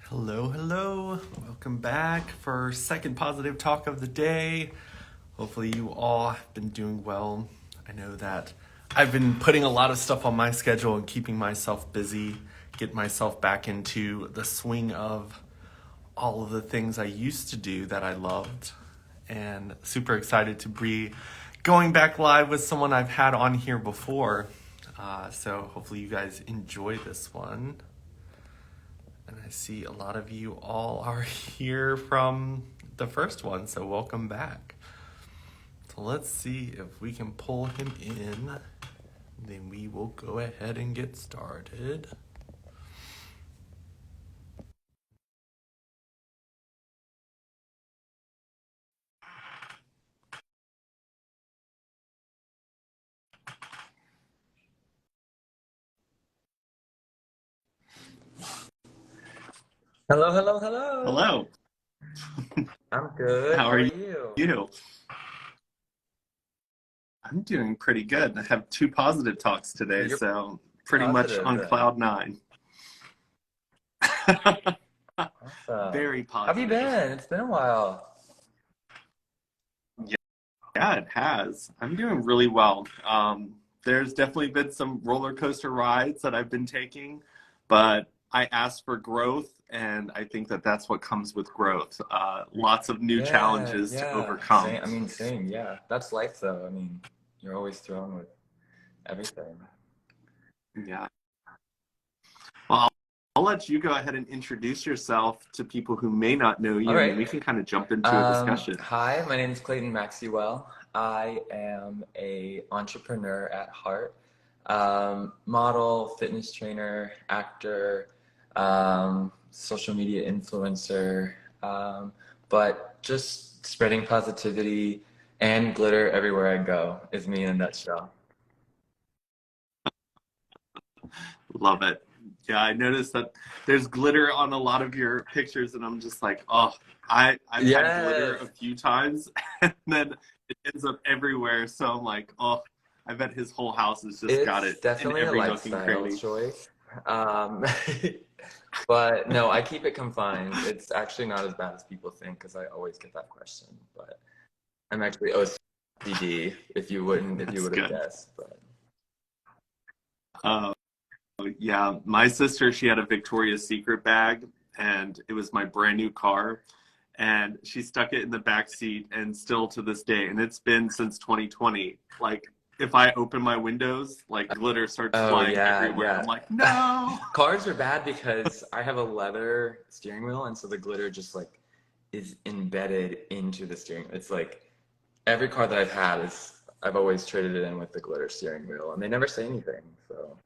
Hello, hello. Welcome back for second positive talk of the day. Hopefully you all have been doing well. I know that I've been putting a lot of stuff on my schedule and keeping myself busy, get myself back into the swing of all of the things I used to do that I loved. And super excited to be going back live with someone I've had on here before. So hopefully you guys enjoy this one. And I see a lot of you all are here from the first one, so welcome back. So let's see if we can pull him in. Then we will go ahead and get started. Hello, hello, hello. Hello, I'm good. how How are are you? you? I'm doing pretty good. I have two positive talks today, You're so pretty much positive on then. cloud nine. Awesome. Very How have you positive. been? It's been a while. Yeah, it has. I'm doing really well. There's definitely been some roller coaster rides that I've been taking, but I asked for growth, and I think that that's what comes with growth. Lots of new Yeah, challenges to yeah. overcome. Same. Same. Yeah. That's life, though. You're always thrown with everything. Yeah. Well, I'll let you go ahead and introduce yourself to people who may not know All you, and then right. we can kind of jump into a discussion. Hi, my name is Clayton Maxwell. I am a entrepreneur at heart, model, fitness trainer, actor, social media influencer, but just spreading positivity and glitter everywhere I go is me in a nutshell. Love it. Yeah, I noticed that there's glitter on a lot of your pictures, and I'm just like, oh, I've had glitter a Yes, few times, and then it ends up everywhere. So I'm like, oh, I bet his whole house has just got it's it in definitely a every nook and lifestyle cranny. choice. Um, But no, I keep it confined. It's actually not as bad as people think because I always get that question. But I'm actually OCD, if you That's would have good. guessed. But Uh, yeah, my sister, she had a Victoria's Secret bag, and it was my brand new car, and she stuck it in the back seat, and still to this day, and it's been since 2020. Like, if I open my windows, like glitter starts oh flying yeah, everywhere. I'm yeah. like, no. Cars are bad because I have a leather steering wheel, and so the glitter just like is embedded into the steering. It's like every car that I've had is I've always traded it in with the glitter steering wheel, and they never say anything. So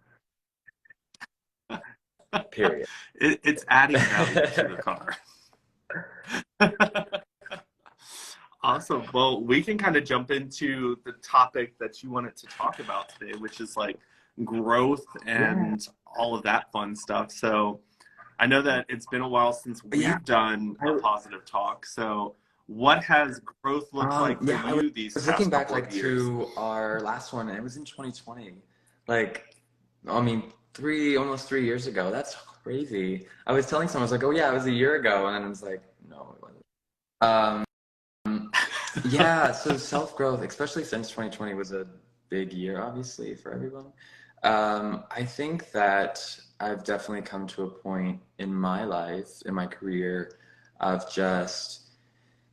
period. It's adding value to the car. Awesome. Well, we can kind of jump into the topic that you wanted to talk about today, which is like growth Yeah, and all of that fun stuff. So I know that it's been a while since yeah. we've done a positive talk. So what has growth looked like for Yeah, I you these was looking past back couple of like years? to our last one, and it was in 2020. Like, almost 3 years ago. That's crazy. I was telling someone, I was like, oh yeah, it was a year ago, and then I was like, no, it wasn't. Um, yeah, so self-growth, especially since 2020 was a big year, obviously, for everyone. I think that I've definitely come to a point in my life, in my career, of just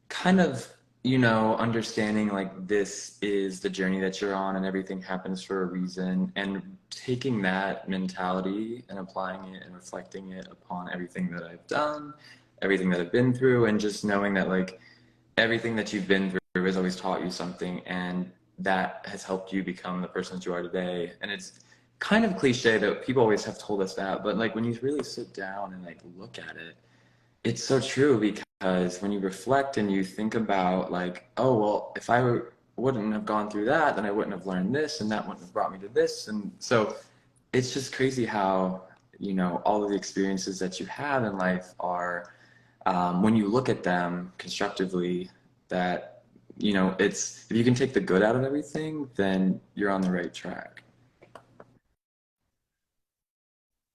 kind of, understanding like this is the journey that you're on and everything happens for a reason, and taking that mentality and applying it and reflecting it upon everything that I've done, everything that I've been through, and just knowing that like everything that you've been through has always taught you something, and that has helped you become the person that you are today. And it's kind of cliche that people always have told us that, but like when you really sit down and like look at it, it's so true because when you reflect and you think about like, oh, well, if I wouldn't have gone through that, then I wouldn't have learned this and that wouldn't have brought me to this. And so it's just crazy how, all of the experiences that you have in life are, when you look at them constructively, that, it's, if you can take the good out of everything, then you're on the right track.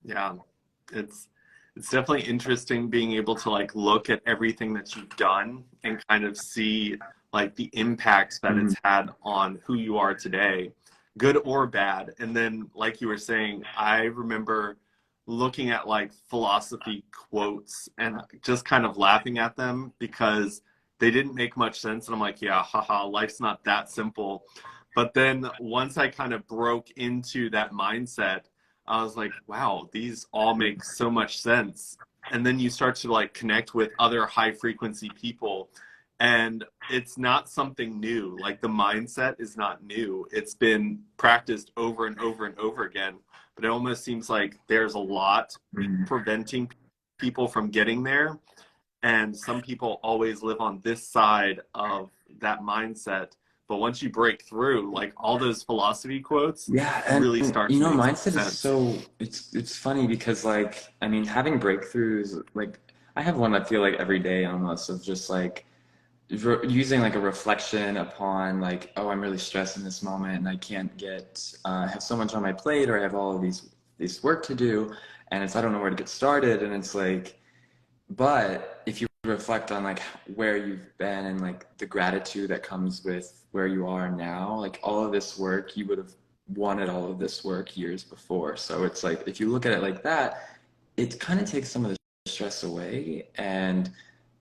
Yeah, it's it's definitely interesting being able to like look at everything that you've done and kind of see like the impact that Mhm. it's had on who you are today, good or bad. And then, like you were saying, I remember looking at like philosophy quotes and just kind of laughing at them because they didn't make much sense. And I'm like, yeah, haha, life's not that simple. But then once I kind of broke into that mindset, I was like, wow, these all make so much sense. And then you start to like connect with other high frequency people. And it's not something new. Like the mindset is not new. It's been practiced over and over and over again. But it almost seems like there's a lot Mhm. preventing people from getting there. And some people always live on this side of that mindset. But once you break through, like all those philosophy quotes Yeah, and really start you to know, make mindset is sense. so it's funny because like I mean having breakthroughs like I have one I feel like every day almost of just like using like a reflection upon like oh I'm really stressed in this moment and I can't get have so much on my plate or I have all of these work to do and it's I don't know where to get started and it's like but if you reflect on like where you've been and like the gratitude that comes with where you are now, like all of this work, you would have wanted all of this work years before. So it's like if you look at it like that, it kind of takes some of the stress away and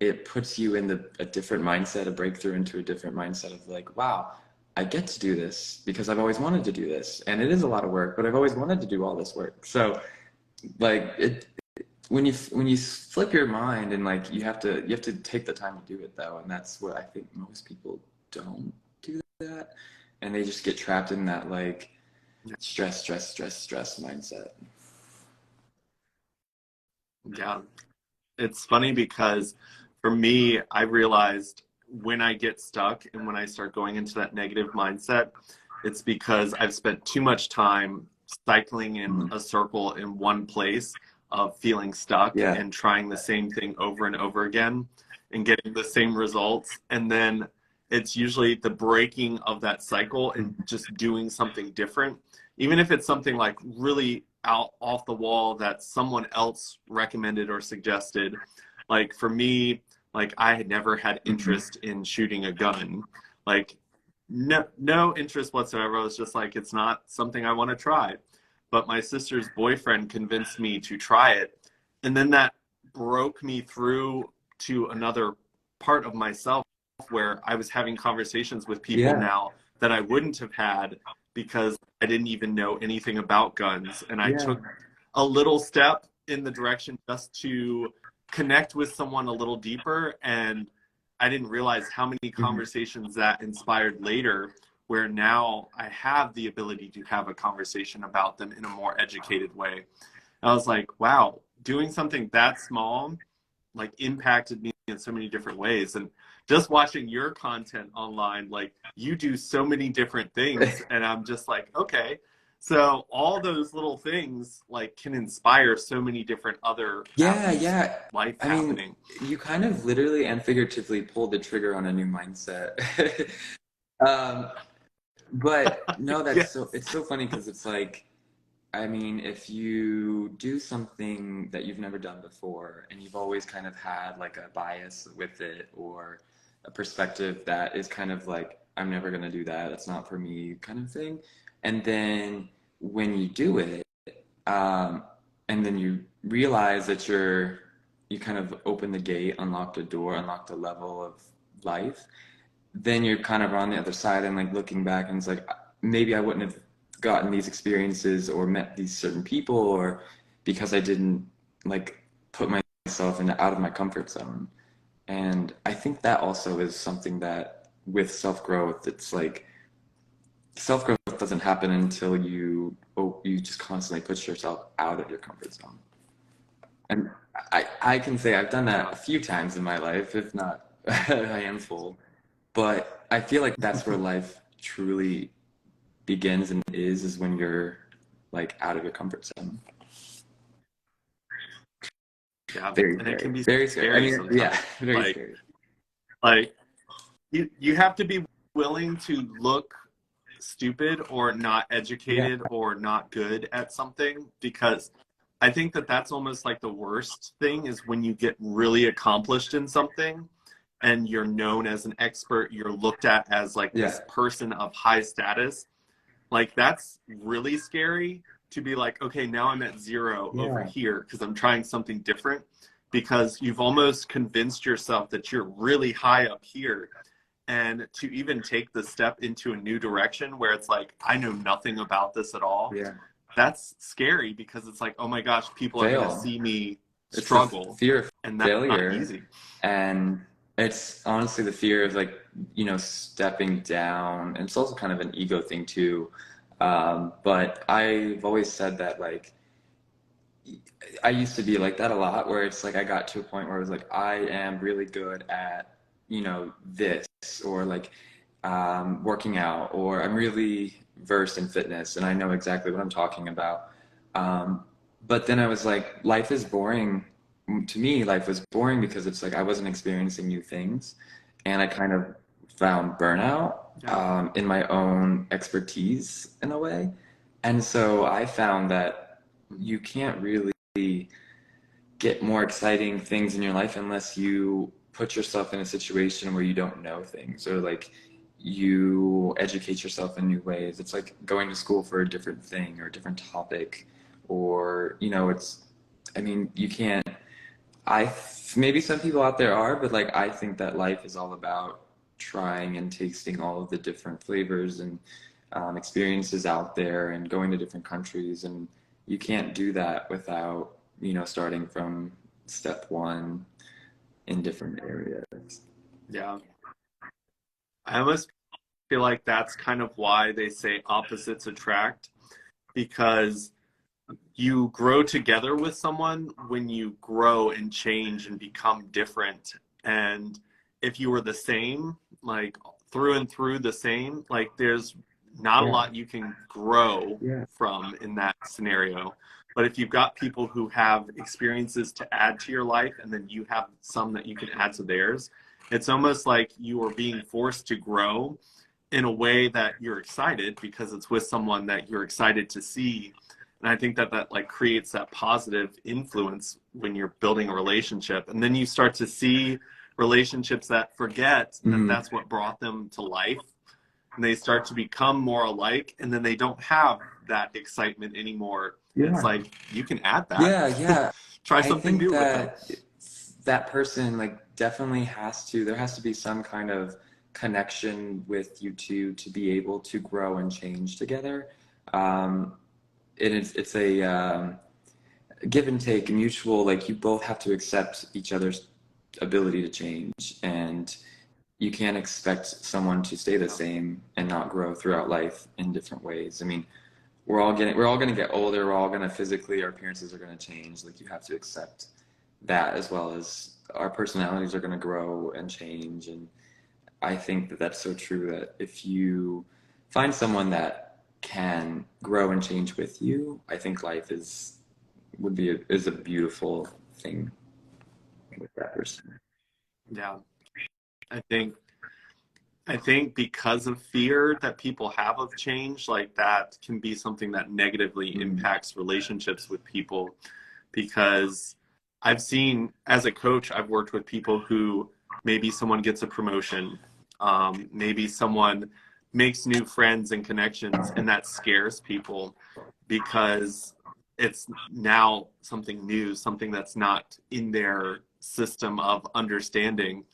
it puts you in a different mindset, a breakthrough into a different mindset of like, wow, I get to do this because I've always wanted to do this. And it is a lot of work, but I've always wanted to do all this work. So like it when you flip your mind and like you have to take the time to do it though, and that's what I think most people don't do that, and they just get trapped in that like stress mindset. Yeah. It's funny because for me, I realized when I get stuck and when I start going into that negative mindset, it's because I've spent too much time cycling in Mhm. a circle in one place of feeling stuck Yeah. and trying the same thing over and over again and getting the same results. And then it's usually the breaking of that cycle and Mhm. just doing something different, even if it's something like really out off the wall that someone else recommended or suggested. Like for me, like I had never had Mhm. interest in shooting a gun. Like no interest whatsoever. I was just like, it's not something I want to try. But my sister's boyfriend convinced me to try it. And then that broke me through to another part of myself where I was having conversations with people Yeah. now that I wouldn't have had because I didn't even know anything about guns. And I Yeah. took a little step in the direction just to connect with someone a little deeper. And I didn't realize how many Mhm. conversations that inspired later, where now I have the ability to have a conversation about them in a more educated way. I was like, wow, doing something that small like impacted me in so many different ways. And just watching your content online, like you do so many different things. And I'm just like, okay. So all those little things like can inspire so many different other Yeah, avenues of yeah. life I mean, happening. you kind of literally and figuratively pulled the trigger on a new mindset. um, but no, that's so Yes. it's so funny because it's like I mean, if you do something that you've never done before and you've always kind of had like a bias with it or a perspective that is kind of like, I'm never going to do that, that's not for me kind of thing. And then when you do it, um, and then you realize that you kind of open the gate, unlocked a door, unlocked a level of life, then you're kind of on the other side and like looking back and it's like maybe I wouldn't have gotten these experiences or met these certain people or because I didn't like put myself in out of my comfort zone. And I think that also is something that with self-growth, it's like self-growth doesn't happen until you just constantly push yourself out of your comfort zone. And I can say I've done that Yeah. a few times in my life, if not a handful. But I feel like that's where life truly begins and is when you're like out of your comfort zone. Yeah. Very And it can scary. be Very scary. I scary mean, yeah, sometimes. very Like, scary. like you have to be willing to look stupid or not Yeah. educated or not good at something because I think that that's almost like the worst thing is when you get really accomplished in something and you're known as an expert, you're looked at as like Yeah. this person of high status. Like that's really scary to be like, okay, now I'm at zero over Yeah. here because I'm trying something different because you've almost convinced yourself that you're really high up here. And to even take the step into a new direction where it's like, I know nothing about this at all, Yeah. that's scary because it's like, oh my gosh, people are going to Fail. see me It's the struggle. fear of And that's not failure. easy. And it's honestly the fear of like, stepping down. And it's also kind of an ego thing too. But I've always said that like I used to be like that a lot, where it's like I got to a point where I was like, I am really good at, this, or like working out, or I'm really versed in fitness and I know exactly what I'm talking about. But then I was like, life is boring. To me, life was boring because it's like I wasn't experiencing new things, and I kind of found burnout Yeah. in my own expertise in a way. And so I found that you can't really get more exciting things in your life unless you put yourself in a situation where you don't know things, or like you educate yourself in new ways. It's like going to school for a different thing or a different topic, or I mean, you can't. Maybe some people out there are, but like I think that life is all about trying and tasting all of the different flavors and experiences out there, and going to different countries, and you can't do that without starting from step one in different areas. Yeah. I almost feel like that's kind of why they say opposites attract because you grow together with someone when you grow and change and become different. And if you were the same, like through and through the same, like there's not a Yeah, lot you can grow yeah, from in that scenario. But if you've got people who have experiences to add to your life and then you have some that you can add to theirs, it's almost like you are being forced to grow in a way that you're excited because it's with someone that you're excited to see. And I think that that like creates that positive influence when you're building a relationship. And then you start to see relationships that forget that mm, that's what brought them to life, and they start to become more alike, and then they don't have that excitement anymore. It's yeah, like you can add that. yeah, yeah. Try I something think new with them. that that person like definitely there has to be some kind of connection with you two to be able to grow and change together. Um, it's a give and take, mutual. Like you both have to accept each other's ability to change, and you can't expect someone to stay the Yeah. same and not grow throughout life in different ways. I mean, we're all gonna get older. We're all gonna physically, our appearances are gonna change. Like you have to accept that, as well as our personalities are gonna grow and change. And I think that that's so true, that if you find someone that can grow and change with you, I think life is a beautiful thing with that person. Yeah. I think I think because of fear that people have of change, like that can be something that negatively Mm, impacts relationships with people. Because I've seen, as a coach, I've worked with people who maybe someone gets a promotion, maybe someone makes new friends and connections, and that scares people because it's now something new, something that's not in their system of understanding.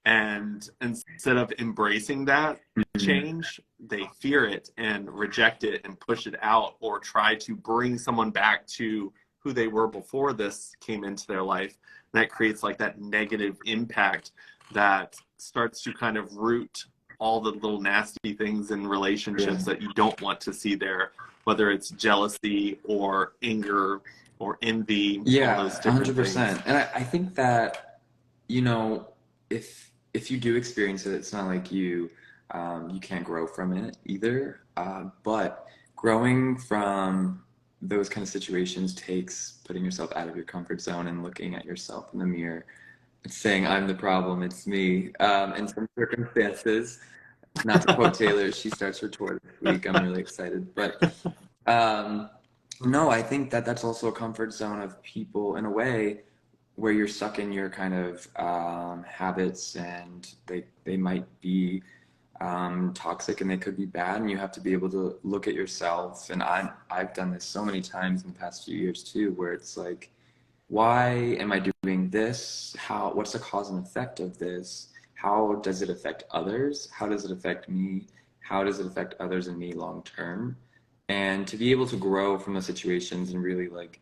And instead of embracing that mm, change, they fear it and reject it and push it out, or try to bring someone back to who they were before this came into their life. And that creates like that negative impact that starts to kind of root all the little nasty things in yeah. relationships that you don't want to see there, whether it's jealousy or anger or envy, all those Yeah, different things. 100%. And I think that, you know, if you do experience it, it's not like you can't grow from it either. But growing from those kind of situations takes putting yourself out of your comfort zone and looking at yourself in the mirror and saying, "I'm the problem, it's me." In some circumstances, not to quote Taylor, she starts her tour this week. I'm really excited, but um, No, I think that that's also a comfort zone of people in a way where you're stuck in your kind of habits, and they might be toxic and they could be bad, and you have to be able to look at yourself. And I've done this so many times in the past few years too, where it's like, why am I doing this? What's the cause and effect of this? How does it affect others? How does it affect me? How does it affect others and me long term? And to be able to grow from those situations and really like,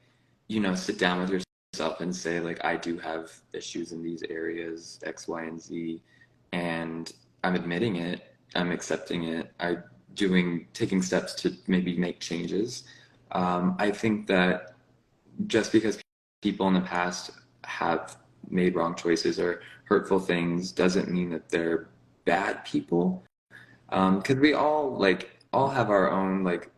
sit down with yourself and say like, I do have issues in these areas, X, Y, and Z, and I'm admitting it, I'm accepting it, taking steps to maybe make changes. I think that just because people in the past have made wrong choices or hurtful things doesn't mean that they're bad people. Because we all have our own like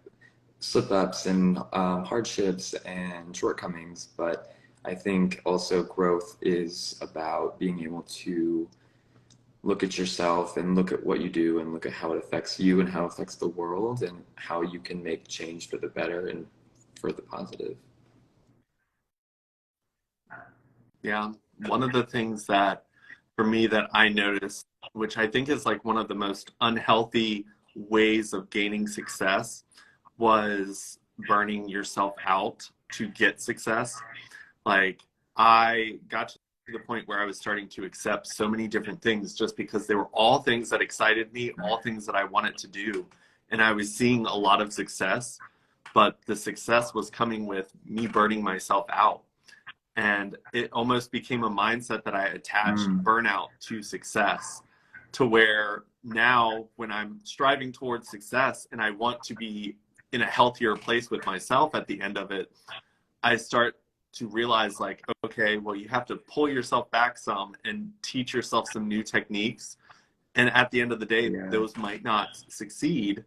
slip ups and hardships and shortcomings, but I think also growth is about being able to look at yourself and look at what you do and look at how it affects you and how it affects the world and how you can make change for the better and for the positive. Yeah. One of the things that for me that I noticed, which I think is like one of the most unhealthy ways of gaining success, was burning yourself out to get success. Like I got to the point where I was starting to accept so many different things just because they were all things that excited me, all things that I wanted to do. And I was seeing a lot of success, but the success was coming with me burning myself out. And it almost became a mindset that I attached Mm. burnout to success, to where now when I'm striving towards success and I want to be in a healthier place with myself at the end of it, I start to realize like, okay, well, you have to pull yourself back some and teach yourself some new techniques. And at the end of the day, Yeah. those might not succeed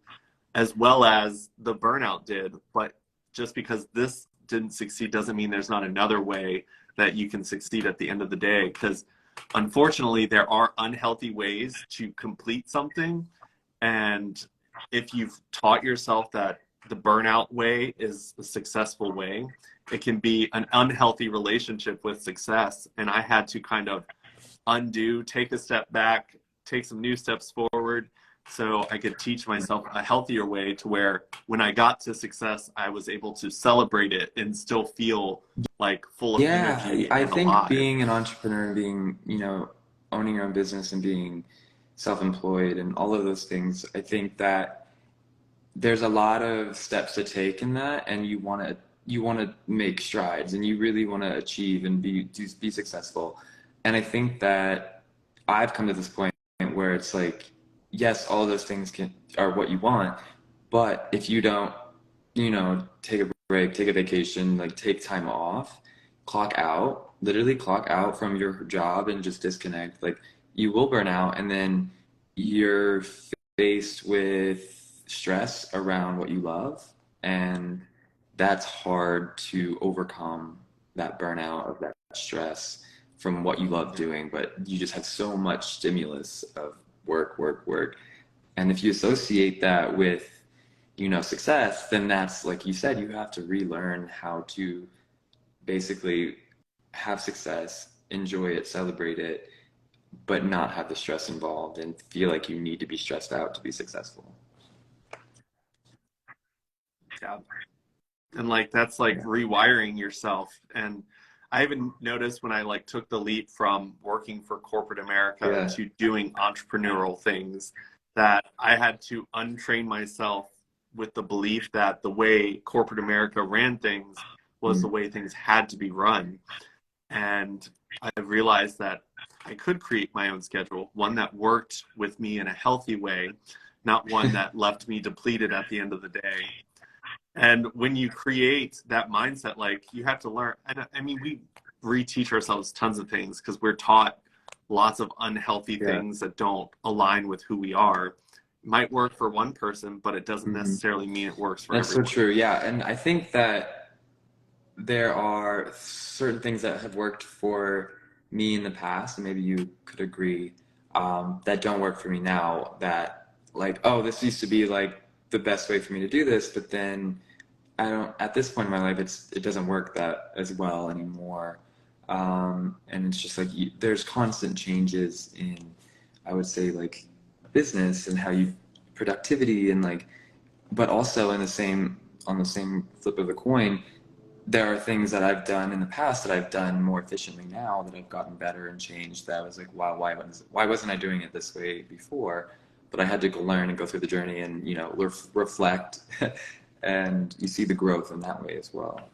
as well as the burnout did. But just because this didn't succeed doesn't mean there's not another way that you can succeed at the end of the day. Because unfortunately, there are unhealthy ways to complete something. And if you've taught yourself that the burnout way is a successful way, it can be an unhealthy relationship with success. And I had to kind of undo, take a step back, take some new steps forward so I could teach myself a healthier way to where when I got to success, I was able to celebrate it and still feel like full of Yeah, energy I and think alive. being an entrepreneur and being, owning your own business and being self-employed and all of those things, I think that there's a lot of steps to take in that, and you want to make strides, and you really want to achieve and be successful. And I think that I've come to this point where it's like, yes, all of those things can are what you want, but if you don't, take a break, take a vacation, like take time off, clock out, literally clock out from your job and just disconnect, like you will burn out, and then you're faced with stress around what you love, and that's hard to overcome, that burnout of that stress from what you love doing, but you just have so much stimulus of work, work, work. And if you associate that with, success, then that's like you said, you have to relearn how to basically have success, enjoy it, celebrate it, but not have the stress involved and feel like you need to be stressed out to be successful. Yeah. And like that's like Yeah. rewiring yourself. And I even noticed when I like took the leap from working for corporate America Yeah. to doing entrepreneurial things, that I had to untrain myself with the belief that the way corporate America ran things was the Mm. way things had to be run. And I realized that I could create my own schedule, one that worked with me in a healthy way, not one that left me depleted at the end of the day. And when you create that mindset, like you have to learn, and I mean, we reteach ourselves tons of things because we're taught lots of unhealthy Yeah. things that don't align with who we are. It might work for one person, but it doesn't Hmm. necessarily mean it works for That's so everyone. true. Yeah. And I think that there are certain things that have worked for me in the past, and maybe you could agree, that don't work for me now. That, like, oh, this used to be like the best way for me to do this, but then I don't, at this point in my life, it doesn't work that as well anymore. And it's just like there's constant changes in, I would say, like business and how you productivity and like, but also in the same on the same flip of the coin, there are things that I've done in the past that I've done more efficiently now that I've gotten better and changed. That I was like, wow, why wasn't I doing it this way before? But I had to go learn and go through the journey and reflect, and you see the growth in that way as well.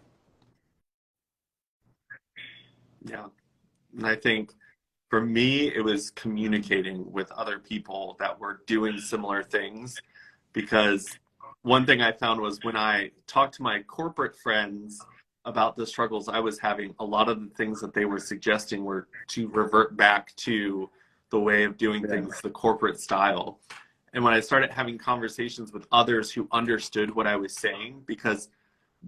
Yeah. And I think for me, it was communicating with other people that were doing similar things because one thing I found was when I talked to my corporate friends about the struggles I was having, a lot of the things that they were suggesting were to revert back to the way of doing Yeah. things, the corporate style. And when I started having conversations with others who understood what I was saying, because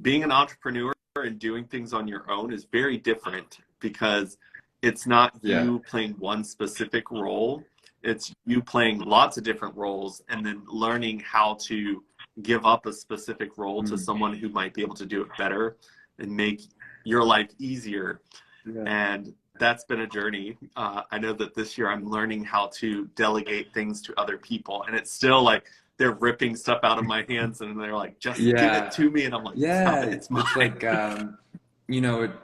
being an entrepreneur and doing things on your own is very different because it's not Yeah. you playing one specific role. It's you playing lots of different roles and then learning how to give up a specific role to Mm. someone who might be able to do it better and make your life easier. Yeah. And that's been a journey. I know that this year I'm learning how to delegate things to other people, and it's still like they're ripping stuff out of my hands, and they're like, "Just give it Yeah. to me," and I'm like, "Stop Yeah. it, it's It's mine." like,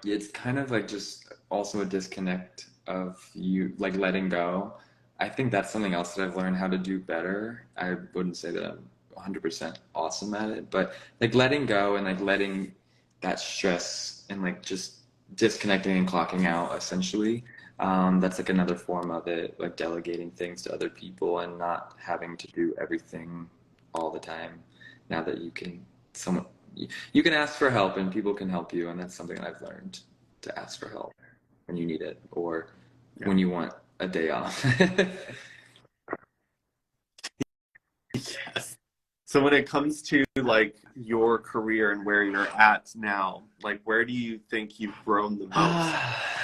it's kind of like just also a disconnect of you like letting go. I think that's something else that I've learned how to do better. I wouldn't say that I'm 100% awesome at it, but like letting go and like letting that stress and like just disconnecting and clocking out essentially. That's like another form of it, like delegating things to other people and not having to do everything all the time. Now that you can, someone you can ask for help and people can help you, and that's something that I've learned to ask for help when you need it or Yeah. when you want a day off. Yes. So when it comes to like your career and where you're at now, like where do you think you've grown the most?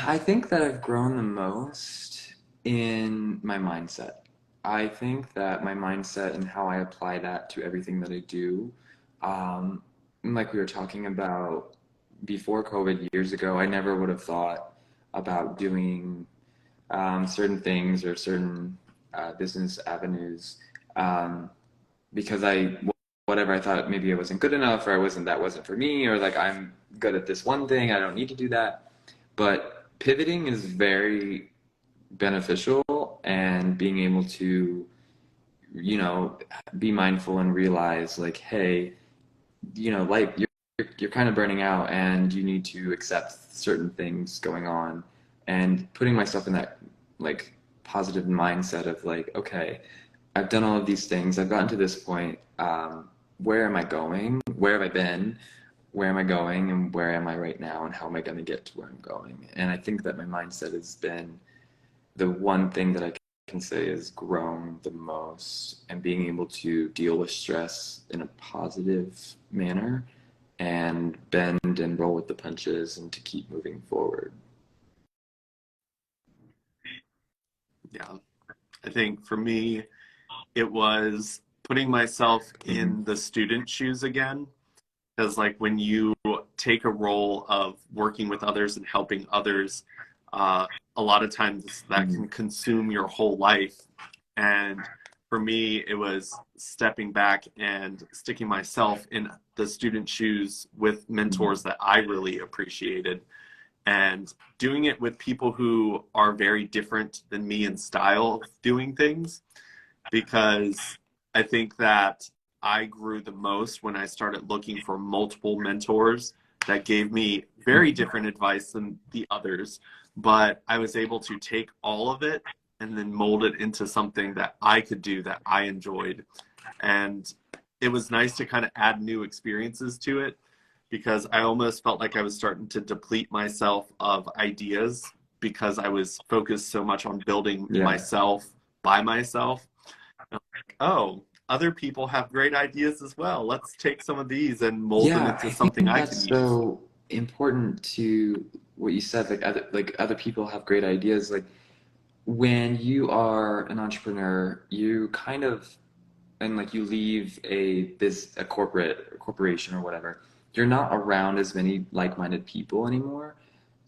I think that I've grown the most in my mindset. I think that my mindset and how I apply that to everything that I do, um, like we were talking about before COVID years ago, I never would have thought about doing certain things or certain business avenues um, because whatever I thought maybe it wasn't good enough or I wasn't that wasn't for me or like I'm good at this one thing I don't need to do that. But pivoting is very beneficial, and being able to you know be mindful and realize like, hey, like you're kind of burning out and you need to accept certain things going on, and putting myself in that like positive mindset of like, okay, I've done all of these things, I've gotten to this point, where am I going, where have I been, where am I going, and where am I right now, and how am I going to get to where I'm going. And I think that my mindset has been the one thing that I can say has grown the most, and being able to deal with stress in a positive manner and bend and roll with the punches and to keep moving forward. Yeah. I think for me, it was putting myself Mm-hmm. in the student shoes again. Because, like, when you take a role of working with others and helping others, uh, a lot of times that Mm-hmm. can consume your whole life. And for me, it was stepping back and sticking myself in the student shoes with Mm-hmm. mentors that I really appreciated and doing it with people who are very different than me in style of doing things because I think that I grew the most when I started looking for multiple mentors that gave me very different advice than the others, but I was able to take all of it and then mold it into something that I could do that I enjoyed. And it was nice to kind of add new experiences to it because I almost felt like I was starting to deplete myself of ideas because I was focused so much on building Yeah. myself by myself. Oh, other people have great ideas as well. Let's take some of these and mold them Yeah, into I think something I can that's use. so important to what you said, like other people have great ideas. Like when you are an entrepreneur, you kind of and like you leave a corporation or whatever, you're not around as many like-minded people anymore.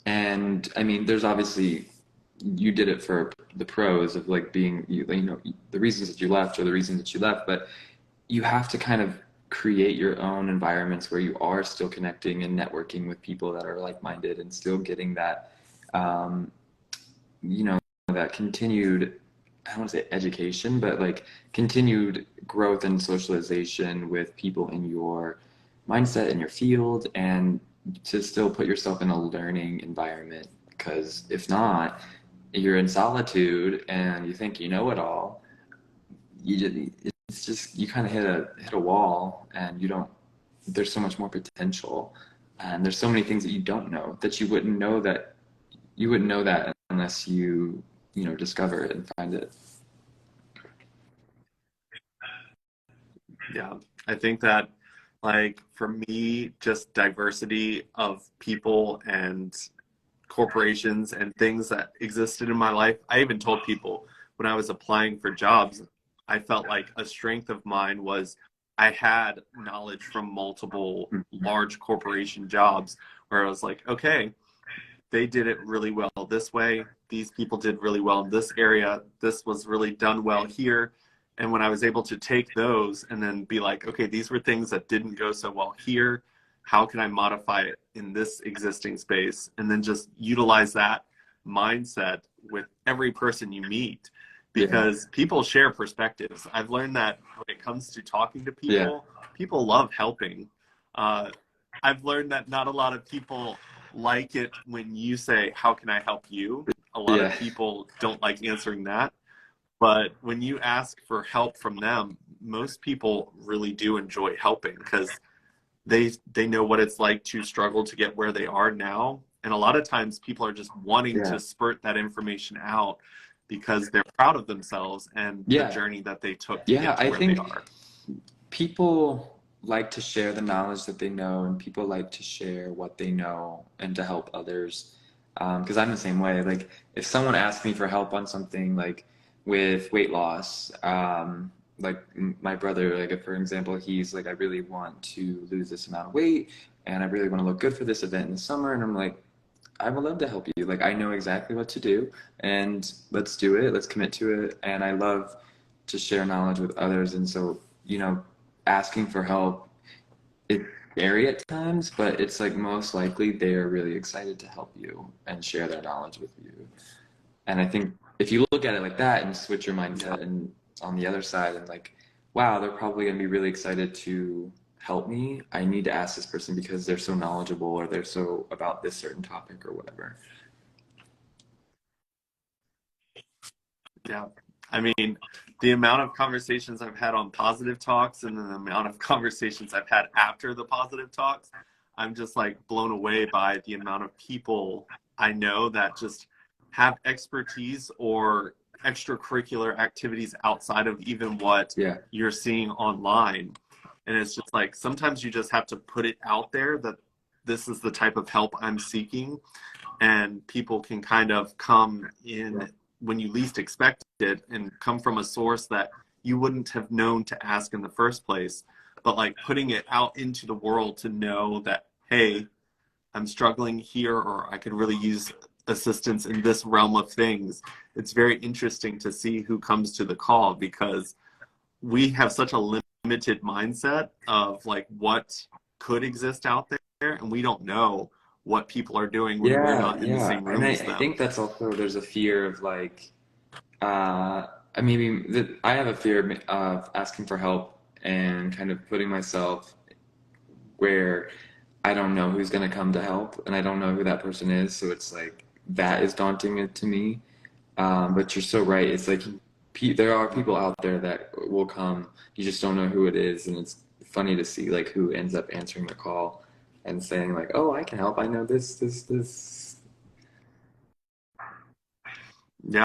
And I mean, there's obviously you did it for the pros of like being you know the reasons that you left or the reasons that you left, but you have to kind of create your own environments where you are still connecting and networking with people that are like-minded and still getting that um, you know, that continued, I don't want to say education, but like continued growth and socialization with people in your mindset in your field and to still put yourself in a learning environment. Because if not, you're in solitude and you think you know it all. You it's just you kind of hit a wall and you don't. There's so much more potential, and there's so many things that you don't know that you wouldn't know that unless you know discover it and find it. Yeah, I think that, like, for me, just diversity of people and corporations and things that existed in my life. I even told people when I was applying for jobs, I felt like a strength of mine was I had knowledge from multiple large corporation jobs where I was like, okay, they did it really well this way. These people did really well in this area. This was really done well here. And when I was able to take those and then be like, okay, these were things that didn't go so well here. How can I modify it in this existing space? And then just utilize that mindset with every person you meet Yeah, because people share perspectives. I've learned that when it comes to talking to yeah, people, people love helping. Uh, I've learned that not a lot of people like it when you say, how can I help you? A lot of yeah, people don't like answering that. But when you ask for help from them, most people really do enjoy helping because they know what it's like to struggle to get where they are now. And a lot of times people are just wanting yeah, to spurt that information out because they're proud of themselves and the yeah, journey that they took to yeah. get to I where they think are. people like to share the knowledge that they know, and people like to share what they know and to help others. Because I'm the same way. Like, if someone asks me for help on something like with weight loss, like my brother, like for example, he's like, I really want to lose this amount of weight, and I really want to look good for this event in the summer, and I'm like, I would love to help you. Like, I know exactly what to do, and let's do it. Let's commit to it. And I love to share knowledge with others, and so you know asking for help, it's scary at times, but it's like most likely they are really excited to help you and share their knowledge with you. And I think if you look at it like that and switch your Yeah. mindset and on the other side and like, wow, they're probably going to be really excited to help me. I need to ask this person because they're so knowledgeable or they're so about this certain topic or whatever. Yeah. I mean, the amount of conversations I've had on positive talks and then the amount of conversations I've had after the positive talks, I'm just like blown away by the amount of people I know that just have expertise or extracurricular activities outside of even what Yeah. you're seeing online. And it's just like sometimes you just have to put it out there that this is the type of help I'm seeking and people can kind of come in when you least expect it and come from a source that you wouldn't have known to ask in the first place. But like putting it out into the world to know that, hey, I'm struggling here or I could really use assistance in this realm of things. It's very interesting to see who comes to the call because we have such a limited mindset of like what could exist out there and we don't know what people are doing when we're Yeah, not in the yeah. same And room as I them. think that's also there's a fear of like I mean, I have a fear of asking for help and kind of putting myself where I don't know who's going to come to help and I don't know who that person is. So it's like that is daunting to me. But you're so right. It's like there are people out there that will come. You just don't know who it is. And it's funny to see like who ends up answering the call and saying like, oh, I can help. I know this. Yeah,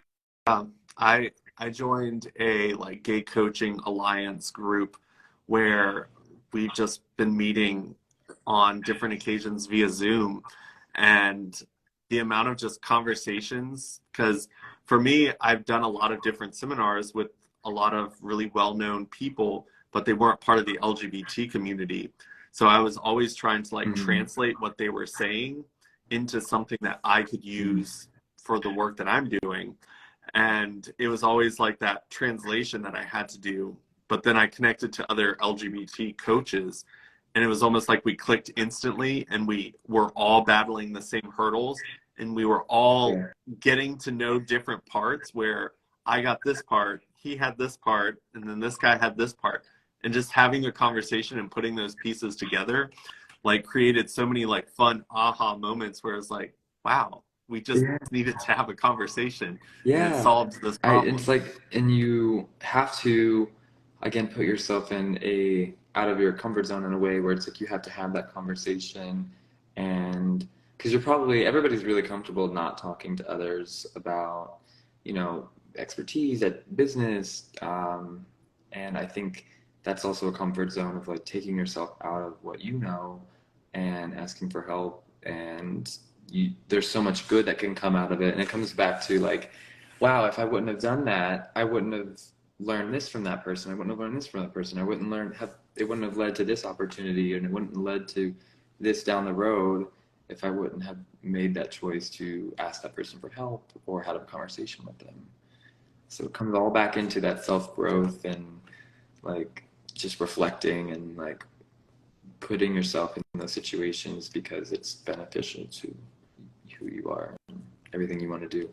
I joined a like gay coaching alliance group where we've just been meeting on different occasions via Zoom and the amount of just conversations because for me I've done a lot of different seminars with a lot of really well-known people but they weren't part of the LGBT community. So I was always trying to like Mm, translate what they were saying into something that I could mm, use for the work that I'm doing. And it was always like that translation that I had to do. But then I connected to other LGBT coaches, and it was almost like we clicked instantly, and we were all battling the same hurdles, and we were all yeah. getting to know different parts where I got this part, he had this part, and then this guy had this part. And just having a conversation and putting those pieces together like created so many like fun aha moments where it's like, wow, we just Yeah. needed to have a conversation and it Yeah. solved this It's problem. like, and you have to, again, put yourself in a out of your comfort zone in a way where it's like you have to have that conversation, and because you're probably everybody's really comfortable not talking to others about, expertise at business, and I think that's also a comfort zone of like taking yourself out of what you know and asking for help, and there's so much good that can come out of it, and it comes back to like, wow, if I wouldn't have done that, I wouldn't have learned this from that person. I wouldn't have learned this from that person. I wouldn't learn have it wouldn't have led to this opportunity, and it wouldn't have led to this down the road if I wouldn't have made that choice to ask that person for help or had a conversation with them. So it comes all back into that self growth and like just reflecting and like putting yourself in those situations because it's beneficial to who you are and everything you want to do.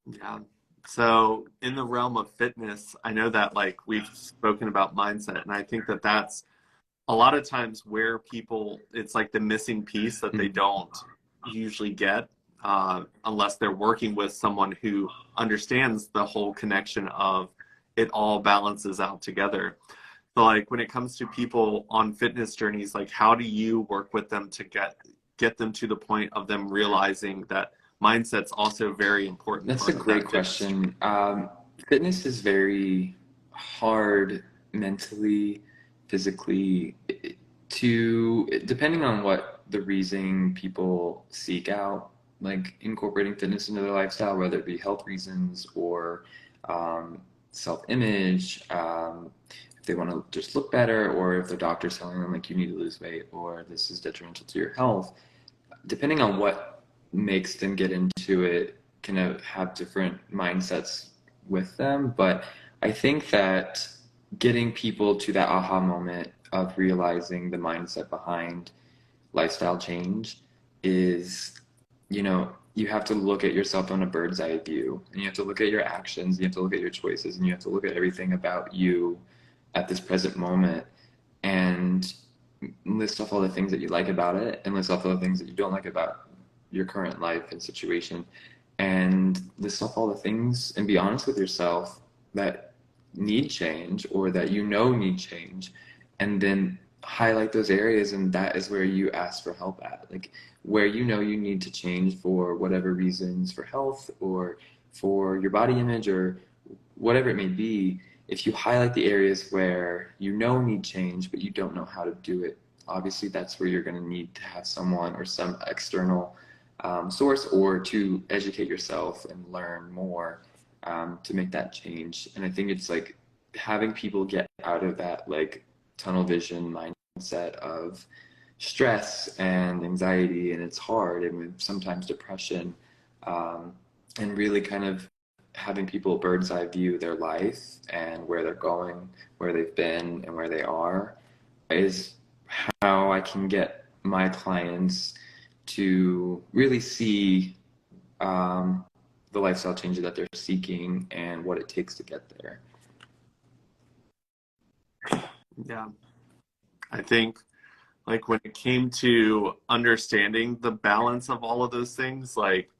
Yeah. So in the realm of fitness, I know that like we've spoken about mindset, and I think that that's a lot of times where people, it's like the missing piece that they Mm. don't usually get unless they're working with someone who understands the whole connection of it all balances out together. So like when it comes to people on fitness journeys, like how do you work with them to get them to the point of them realizing that mindset's also a very important That's a part of great that fitness question. journey? Fitness is very hard mentally, physically, depending on what the reason people seek out, like incorporating fitness into their lifestyle, whether it be health reasons or um, self-image, if they want to just look better, or if their doctor's telling them like you need to lose weight or this is detrimental to your health, depending on what makes them get into it, can have different mindsets with them. But I think that getting people to that aha moment of realizing the mindset behind lifestyle change is, you have to look at yourself on a bird's eye view, and you have to look at your actions, and you have to look at your choices, and you have to look at everything about you at this present moment and list off all the things that you like about it and list off all the things that you don't like about your current life and situation and list off all the things and be honest with yourself that need change or that need change, and then highlight those areas, and that is where you ask for help at, like where you need to change for whatever reasons, for health or for your body image or whatever it may be. If you highlight the areas where you know need change, but you don't know how to do it, obviously that's where you're going to need to have someone or some external source or to educate yourself and learn more to make that change. And I think it's like having people get out of that like tunnel vision mindset of stress and anxiety, and it's hard, and sometimes depression, um, and really kind of having people bird's eye view their life and where they're going, where they've been, and where they are is how I can get my clients to really see um, the lifestyle changes that they're seeking and what it takes to get there. Yeah. I think like when it came to understanding the balance of all of those things, like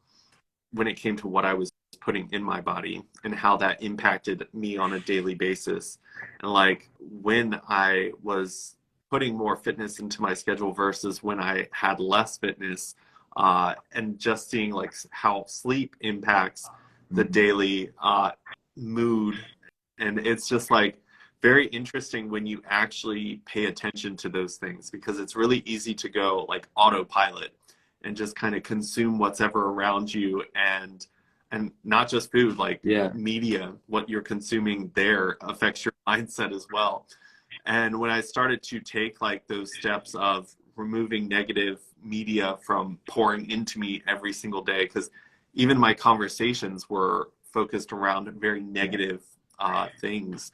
when it came to what I was putting in my body and how that impacted me on a daily basis. And like when I was putting more fitness into my schedule versus when I had less fitness, and just seeing like how sleep impacts the Mm. daily mood. And it's just like very interesting when you actually pay attention to those things because it's really easy to go like autopilot and just kind of consume what's ever around you, and not just food, like Yeah. media, what you're consuming there affects your mindset as well. And when I started to take like those steps of removing negative media from pouring into me every single day, because even my conversations were focused around very negative things.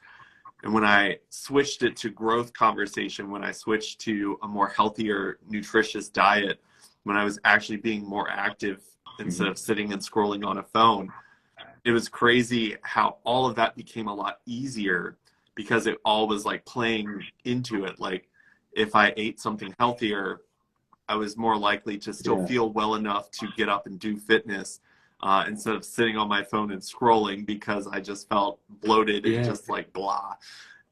And when I switched it to growth conversation, when I switched to a more healthier, nutritious diet, when I was actually being more active instead of sitting and scrolling on a phone, it was crazy how all of that became a lot easier because it all was like playing into it. Like if I ate something healthier, I was more likely to still Yeah. feel well enough to get up and do fitness instead of sitting on my phone and scrolling because I just felt bloated and Yeah. just like blah.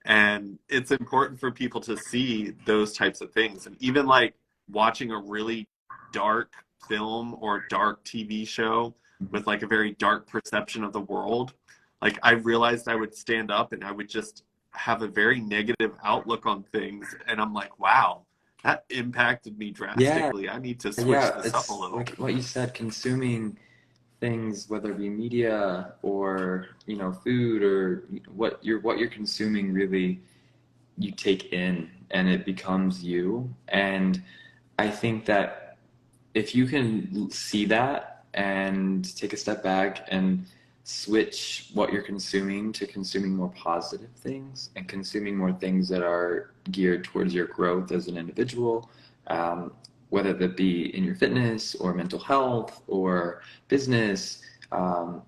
And it's important for people to see those types of things. And even like watching a really dark film or dark TV show with like a very dark perception of the world, like I realized I would stand up and I would just have a very negative outlook on things. And I'm like, wow, that impacted me Yeah. drastically. I need to switch Yeah. this up a It's little. like what you said, consuming things, whether it be media or, food or what you're consuming really you take in and it becomes you. And I think that if you can see that and take a step back and switch what you're consuming to consuming more positive things and consuming more things that are geared towards your growth as an individual, um, whether that be in your fitness or mental health or business,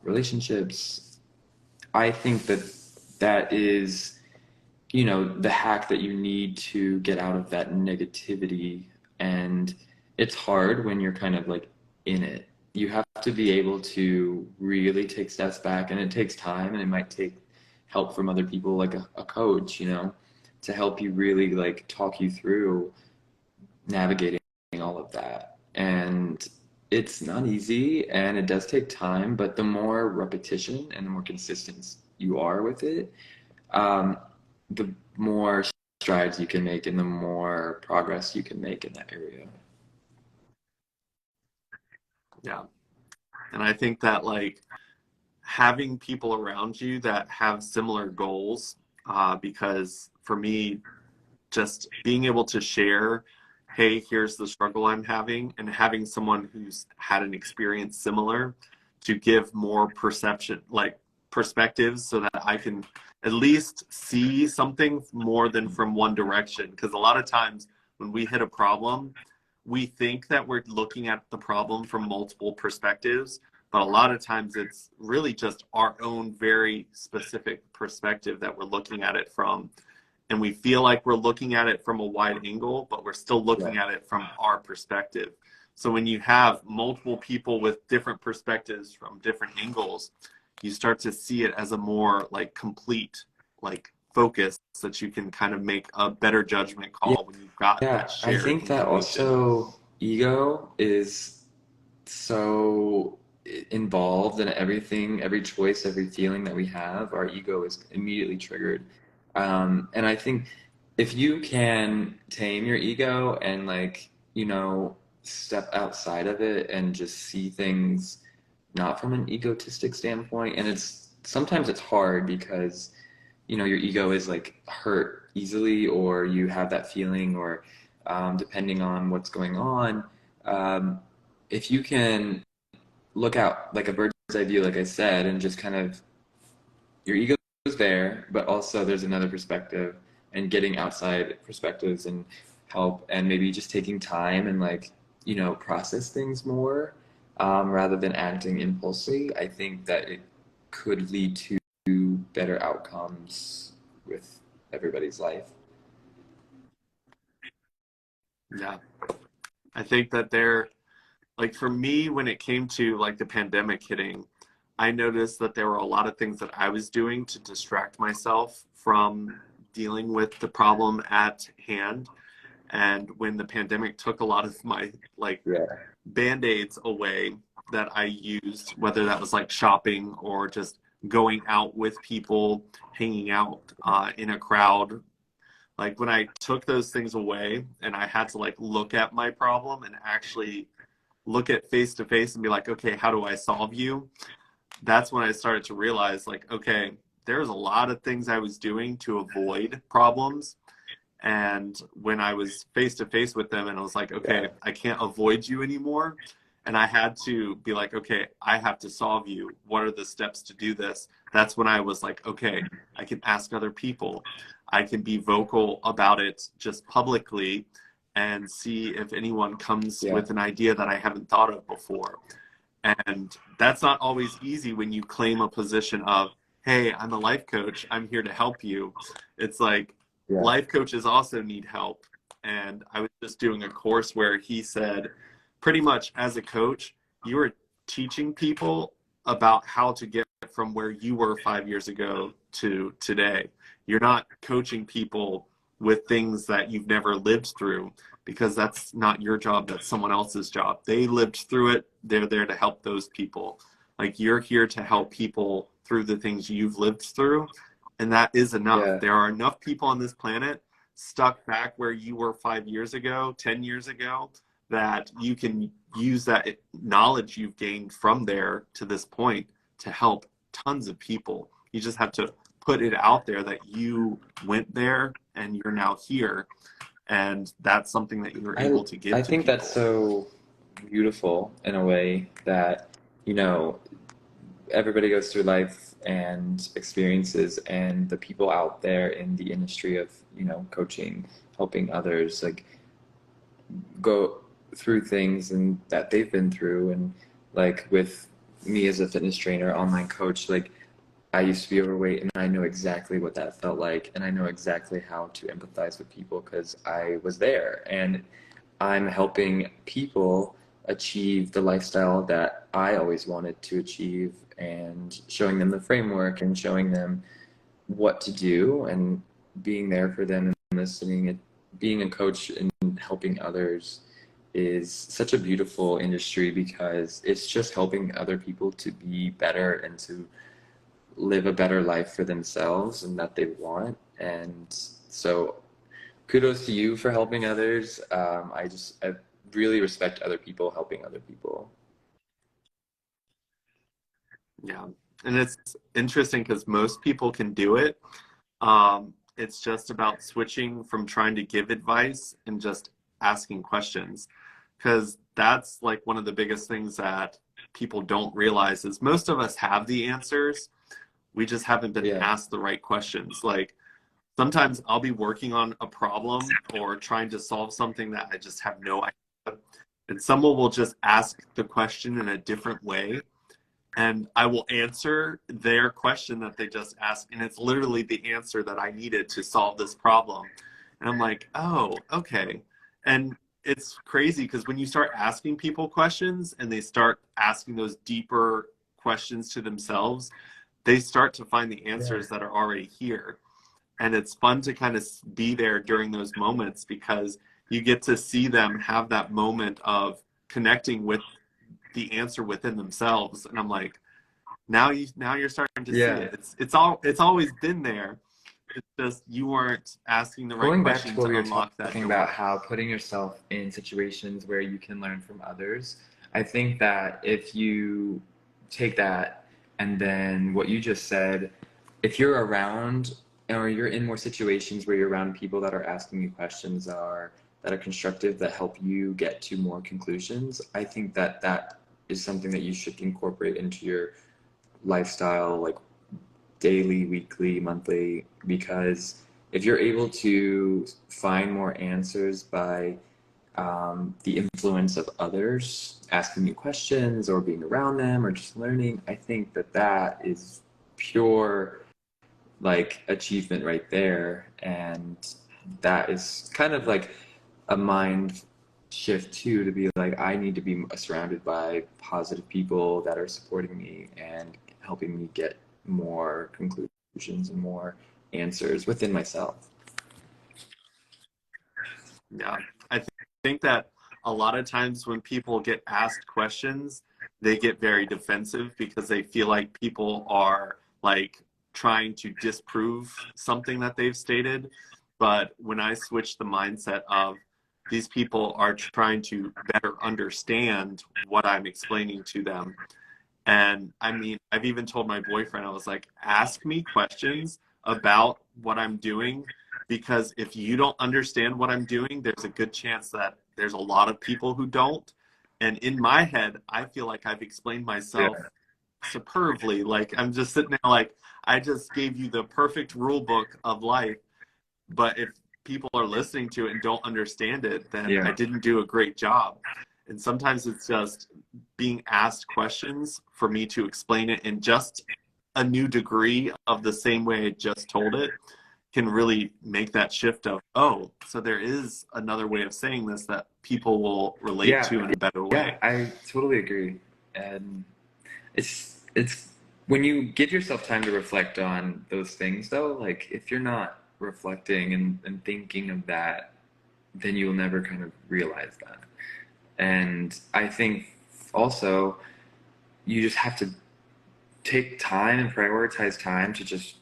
relationships, I think that that is, the hack that you need to get out of that negativity. And it's hard when you're kind of like in it. You have to be able to really take steps back, and it takes time, and it might take help from other people, like a coach, to help you really like talk you through navigating all of that. And it's not easy and it does take time, but the more repetition and the more consistent you are with it, um, the more strides you can make and the more progress you can make in that area. Yeah. And I think that like having people around you that have similar goals, because for me, just being able to share, hey, here's the struggle I'm having, and having someone who's had an experience similar to give more perception, like perspectives, so that I can at least see something more than from one direction. Because a lot of times when we hit a problem, we think that we're looking at the problem from multiple perspectives, but a lot of times it's really just our own very specific perspective that we're looking at it from, and we feel like we're looking at it from a wide angle, but we're still Yeah. looking at it from our perspective. So when you have multiple people with different perspectives from different angles, you start to see it as a more like complete like focus that you can kind of make a better judgment Yeah. call when you've got that Yeah. I shared think that information. also ego is so involved in everything, every choice, every feeling that we have. Our ego is immediately triggered. And I think if you can tame your ego and like, step outside of it and just see things not from an egotistic standpoint, and sometimes it's hard because your ego is like hurt easily, or you have that feeling, or depending on what's going on, um, if you can look out like a bird's eye view, like I said, and just kind of your ego is there, but also there's another perspective, and getting outside perspectives and help, and maybe just taking time and like process things more, rather than acting impulsively. I think that it could lead to better outcomes with everybody's life. Yeah. I think that there, like for me, when it came to like the pandemic hitting, I noticed that there were a lot of things that I was doing to distract myself from dealing with the problem at hand. And when the pandemic took a lot of my like Yeah. band-aids away that I used, whether that was like shopping or just going out with people, hanging out in a crowd, like when I took those things away and I had to like look at my problem and actually look at face to face and be like, okay, how do I solve you? That's when I started to realize like, okay, there's a lot of things I was doing to avoid problems. And when I was face to face with them and I was like, okay, Yeah. I can't avoid you anymore. And I had to be like, okay, I have to solve you. What are the steps to do this? That's when I was like, okay, I can ask other people. I can be vocal about it just publicly and see if anyone comes Yeah. with an idea that I haven't thought of before. And that's not always easy when you claim a position of, hey, I'm a life coach, I'm here to help you. It's like Yeah. life coaches also need help. And I was just doing a course where he said, pretty much as a coach, you are teaching people about how to get from where you were 5 years ago to today. You're not coaching people with things that you've never lived through because that's not your job, that's someone else's job. They lived through it, they're there to help those people. Like you're here to help people through the things you've lived through, and that is enough. Yeah. There are enough people on this planet stuck back where you were 5 years ago, 10 years ago, that you can use that knowledge you've gained from there to this point to help tons of people. You just have to put it out there that you went there and you're now here, and that's something that you're I able to give I to think that's people. so beautiful in a way that, you know, everybody goes through life and experiences, and the people out there in the industry of, coaching, helping others, like, go through things and that they've been through. And like with me as a fitness trainer, online coach, like I used to be overweight and I know exactly what that felt like, and I know exactly how to empathize with people because I was there, and I'm helping people achieve the lifestyle that I always wanted to achieve, and showing them the framework and showing them what to do and being there for them and listening. And being a coach and helping others is such a beautiful industry because it's just helping other people to be better and to live a better life for themselves and that they want. And so kudos to you for helping others. I really respect other people helping other people. Yeah. And it's interesting because most people can do it. It's just about switching from trying to give advice and just asking questions. Because that's like one of the biggest things that people don't realize is most of us have the answers. We just haven't been Yeah. asked the right questions. Like sometimes I'll be working on a problem or trying to solve something that I just have no idea. And someone will just ask the question in a different way, and I will answer their question that they just asked, and it's literally the answer that I needed to solve this problem. And I'm like, oh, okay. And it's crazy because when you start asking people questions and they start asking those deeper questions to themselves, they start to find the Yeah. answers that are already here. And it's fun to kind of be there during those moments because you get to see them have that moment of connecting with the answer within themselves. And I'm like, now you're starting to see Yeah. it. It's always been there. It's just you weren't asking the right Going back to question what to we were unlock that talking about, door. how putting yourself in situations where you can learn from others, I think that if you take that and then what you just said, if you're around or you're in more situations where you're around people that are asking you questions that are constructive, that help you get to more conclusions, I think that that is something that you should incorporate into your lifestyle, like daily, weekly, monthly, because if you're able to find more answers by the influence of others asking you questions or being around them or just learning, I think that that is pure like achievement right there. And that is kind of like a mind shift too, to be like, I need to be surrounded by positive people that are supporting me and helping me get more conclusions and more answers within myself. Yeah. I think that a lot of times when people get asked questions, they get very defensive because they feel like people are like trying to disprove something that they've stated. But when I switch the mindset of these people are trying to better understand what I'm explaining to them. And I mean, I've even told my boyfriend, I was like, ask me questions about what I'm doing because if you don't understand what I'm doing, there's a good chance that there's a lot of people who don't. And in my head, I feel like I've explained myself Yeah. superbly. Like I'm just sitting there like I just gave you the perfect rule book of life. But if people are listening to it and don't understand it, then I Yeah. didn't do a great job. And sometimes it's just being asked questions for me to explain it in just a new degree of the same way I just told it can really make that shift of, oh, so there is another way of saying this that people will relate Yeah. to in a better Yeah, way. I totally agree. And it's when you give yourself time to reflect on those things though, like if you're not reflecting and thinking of that, then you'll never kind of realize that. And I think also you just have to take time and prioritize time to just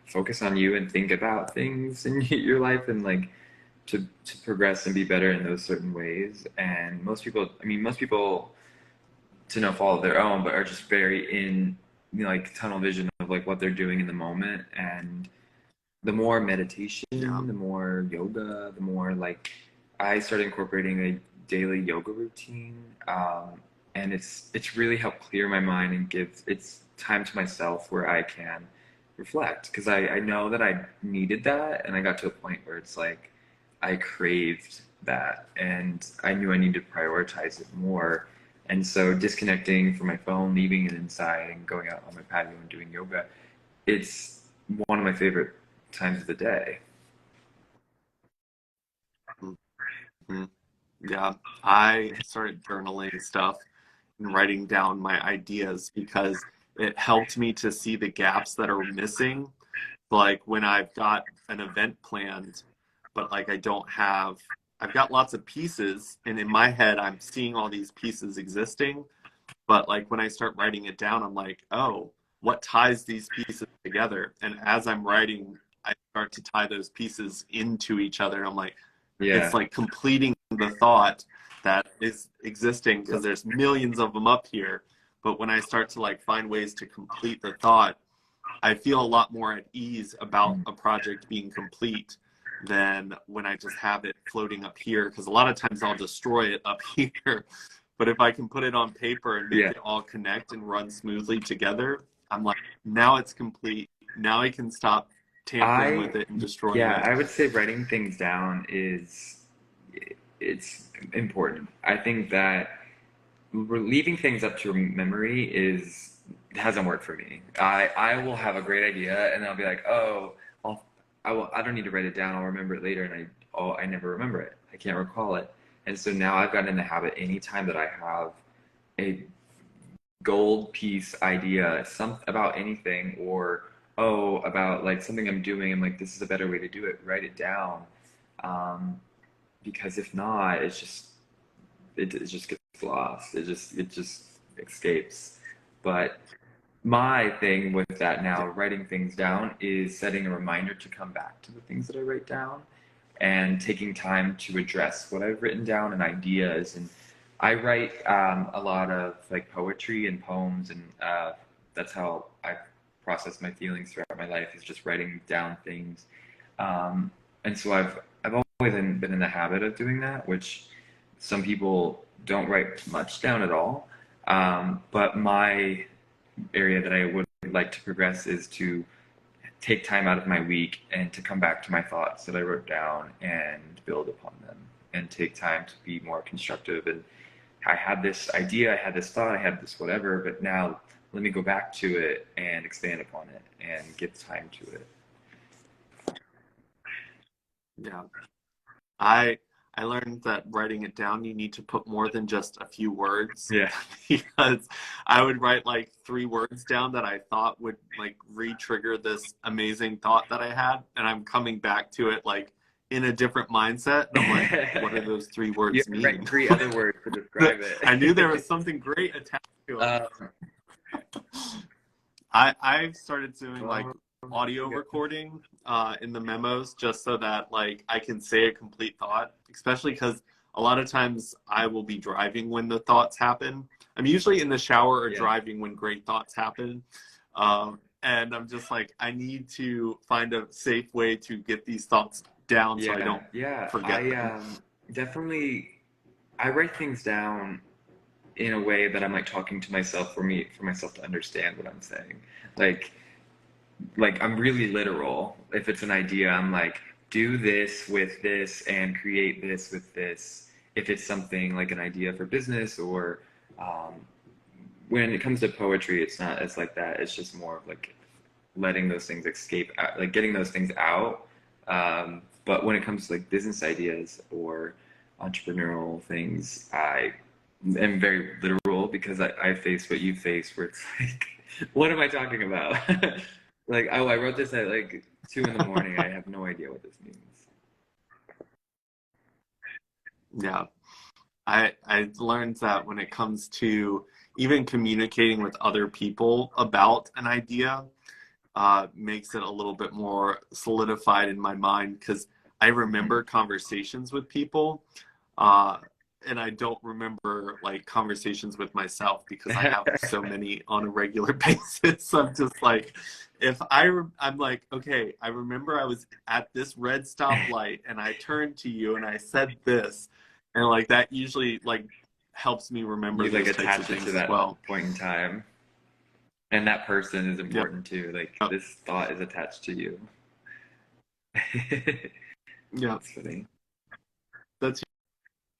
focus on you and think about things in your life and like to progress and be better in those certain ways. And most people to no fault of their own, but are just very in, you know, like tunnel vision of like what they're doing in the moment. And the more meditation, Yeah. the more yoga, the more like I started incorporating a daily yoga routine, and it's really helped clear my mind and give it's time to myself where I can reflect because I know that I needed that, and I got to a point where it's like I craved that, and I knew I needed to prioritize it more. And so disconnecting from my phone, leaving it inside, and going out on my patio and doing yoga, it's one of my favorite times of the day. Mhm. Yeah. I started journaling stuff and writing down my ideas because it helped me to see the gaps that are missing. Like when I've got an event planned, but like I've got lots of pieces, and in my head, I'm seeing all these pieces existing. But like when I start writing it down, I'm like, oh, what ties these pieces together? And as I'm writing, I start to tie those pieces into each other. I'm like, it's Yeah. like completing the thought that is existing because there's millions of them up here. But when I start to like find ways to complete the thought, I feel a lot more at ease about a project being complete than when I just have it floating up here. Because a lot of times I'll destroy it up here. But if I can put it on paper and make Yeah. it all connect and run smoothly together, I'm like, now it's complete. Now I can stop tampering I with it and destroying yeah, it. I would say writing things down is it's important. I think that leaving things up to memory is hasn't worked for me. I will have a great idea and I'll be like, "Oh, I don't need to write it down. I'll remember it later." And I never remember it. I can't recall it. And so now I've gotten in the habit anytime that I have a gold piece idea, some about anything, or oh, about like something I'm doing. I'm like, this is a better way to do it. Write it down, um, because if not, it just gets lost. It just escapes. But my thing with that Yeah. now, writing things down, is setting a reminder to come back to the things that I write down and taking time to address what I've written down and ideas. And I write a lot of like poetry and poems, and that's how I process my feelings throughout my life is just writing down things. Um, and so I've always been in the habit of doing that, which some people don't write much down at all. But my area that I would like to progress is to take time out of my week and to come back to my thoughts that I wrote down and build upon them and take time to be more constructive. And I had this idea, I had this thought, I had this whatever, but now let me go back to it and expand upon it and give time to it. Yeah. I I learned that writing it down, you need to put more than just a few words Yeah. because I would write like three words down that I thought would like re-trigger this amazing thought that I had, and I'm coming back to it like in a different mindset, and I'm like, what do those three You words have to write mean? three other words to describe I knew there was it. something great attached to them. um, I've started doing like well, audio recording in the memos just so that like I can say a complete thought, especially because a lot of times I will be driving when the thoughts happen. I'm usually in the shower or yeah. driving when great thoughts happen. and I'm just like, I need to find a safe way to get these thoughts down so I Yeah, don't yeah. forget I them. definitely I write things down in a way that I'm like talking to myself for myself to understand what I'm saying. Like I'm really literal. If it's an idea, I'm like, do this with this and create this with this. If it's something like an idea for business or um, when it comes to poetry, it's not as like that. It's just more of like letting those things escape, out, like getting those things out. But when it comes to like business ideas or entrepreneurial things, I am very literal because I face what you face, where it's like, what am I talking about? Like, oh, I wrote this at like 2 in the morning. I have no idea what this means. Yeah. I learned that when it comes to even communicating with other people about an idea, makes it a little bit more solidified in my mind because I Mhm. remember conversations with people, uh, and I don't remember like conversations with myself because I have so many on a regular basis. I'm just like, if I'm like, okay, I remember I was at this red stoplight and I turned to you and I said this, and like that usually like helps me remember You like those types of attach it to things as that well. point in time, and that person is Yep. important too. Like Yep. this thought is attached to you. Yep. That's funny. That's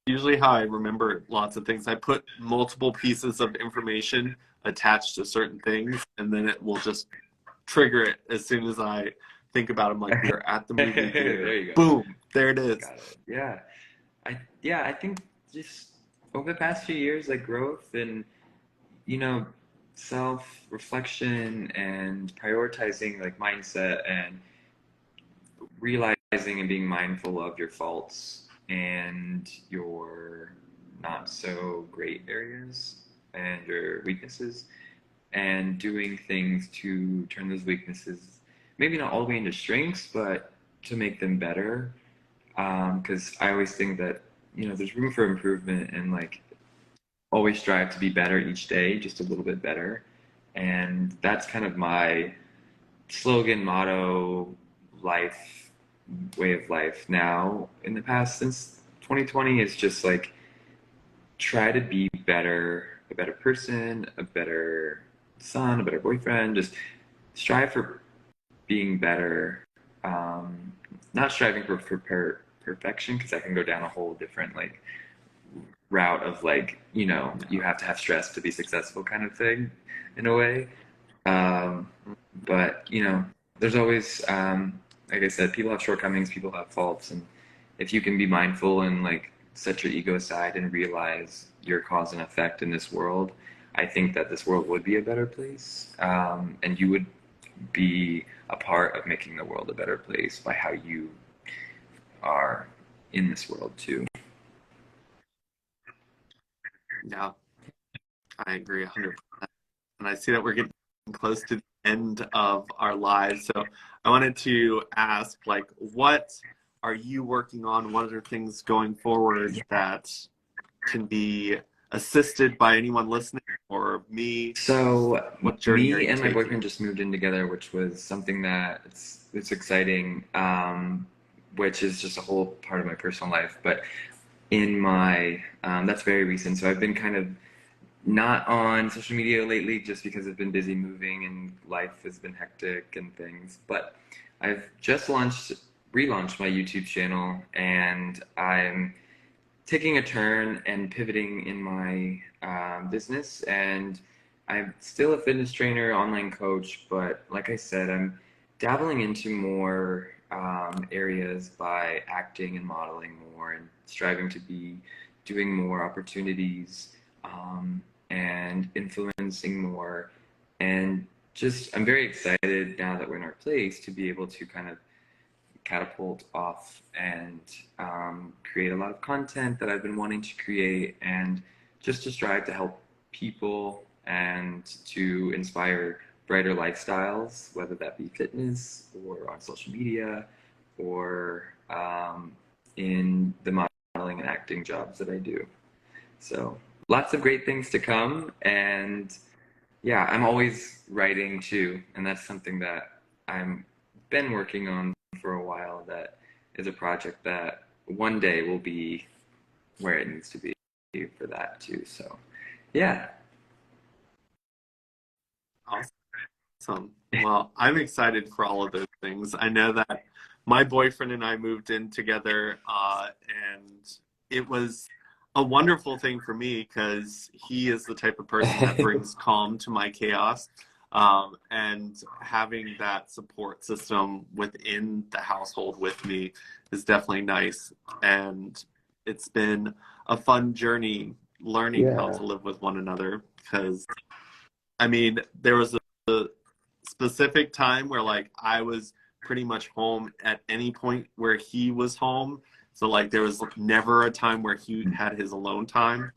usually how I remember lots of things. I put multiple pieces of information attached to certain things, and then it will just trigger it as soon as I think about it. I'm like, we are at the movie There theater. you go. Boom, there it is. Got it. Yeah, I think just over the past few years, like growth and you know, self-reflection and prioritizing like mindset and realizing and being mindful of your faults and your not so great areas and your weaknesses and doing things to turn those weaknesses maybe not all the way into strengths, but to make them better. Because I always think that there's room for improvement and like always strive to be better each day, just a little bit better. And that's kind of my slogan, motto, life, way of life now. In the past, since 2020, is just like try to be better, a better person, a better son, a better boyfriend. Just strive for being better. Um, Not striving for perfection because that can go down a whole different like route of like you have to have stress to be successful kind of thing in a way. um, but there's always like I said, people have shortcomings, people have faults, and if you can be mindful and like set your ego aside and realize your cause and effect in this world, I think that this world would be a better place, and you would be a part of making the world a better place by how you are in this world too. Yeah, I agree 100%. And I see that we're getting close to the end of our lives. So I wanted to ask, like, what are you working on? What are things going forward that can be assisted by anyone listening or me? So What journey are me you and my taking? boyfriend just moved in together, which was something that it's exciting, which is just a whole part of my personal life. But in my that's very recent. So I've been kind of not on social media lately, just because I've been busy moving and life has been hectic and things. But I've just relaunched my YouTube channel, and I'm taking a turn and pivoting in my business. And I'm still a fitness trainer, online coach, but like I said, I'm dabbling into more areas by acting and modeling more and striving to be doing more opportunities, and influencing more. And just, I'm very excited now that we're in our place to be able to kind of catapult off and create a lot of content that I've been wanting to create, and just to strive to help people and to inspire brighter lifestyles, whether that be fitness or on social media or in the modeling and acting jobs that I do. So lots of great things to come, and yeah, I'm always writing too, and that's something that I'm been working on for a while. That is a project that one day will be where it needs to be for that too. So, yeah. Awesome. Well, I'm excited for all of those things. I know that my boyfriend and I moved in together, and it was a wonderful thing for me because he is the type of person that brings calm to my chaos. And having that support system within the household with me is definitely nice. And it's been a fun journey learning how Yeah. to live with one another because, I mean, there was a specific time where like I was pretty much home at any point where he was home. So like there was never a time where he had his alone time.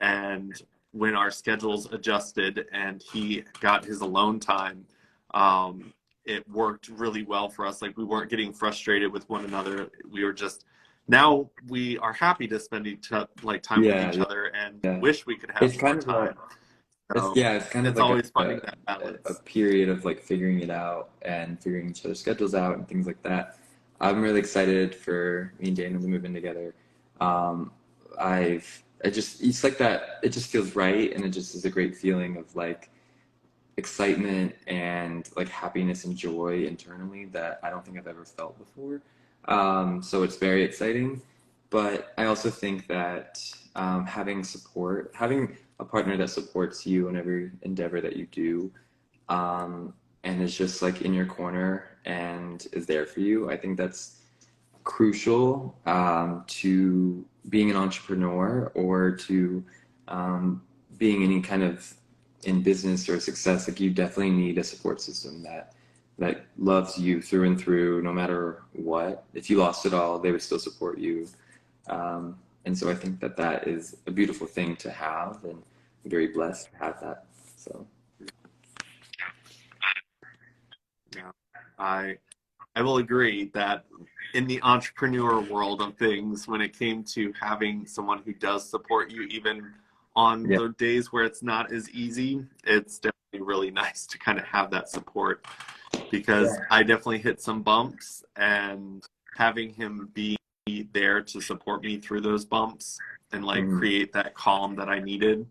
And when our schedules adjusted and he got his alone time, it worked really well for us. Like we weren't getting frustrated with one another. We were just now we are happy to spend like time with Yeah, each yeah, other and yeah. wish we could It's have more kind of time. So it's kind of it's like always finding that a balance. period of like figuring it out and figuring each other's schedules out and things like that. I'm really excited for me and Daniel to move in together. Um, I just it's like that. It just feels right, and it just is a great feeling of like excitement and like happiness and joy internally that I don't think I've ever felt before. So it's very exciting. But I also think that having support, having a partner that supports you in every endeavor that you do, and is just like in your corner and is there for you, I think that's crucial to being an entrepreneur or to um, being any kind of in business or success. Like you definitely need a support system that loves you through and through, no matter what. If you lost it all, they would still support you. And so I think that that is a beautiful thing to have, and I'm very blessed to have that. So Yeah. I I will agree that in the entrepreneur world of things, when it came to having someone who does support you, even on yeah, the days where it's not as easy, it's definitely really nice to kind of have that support because yeah, I definitely hit some bumps and having him be there to support me through those bumps and like mhm, create that calm that I needed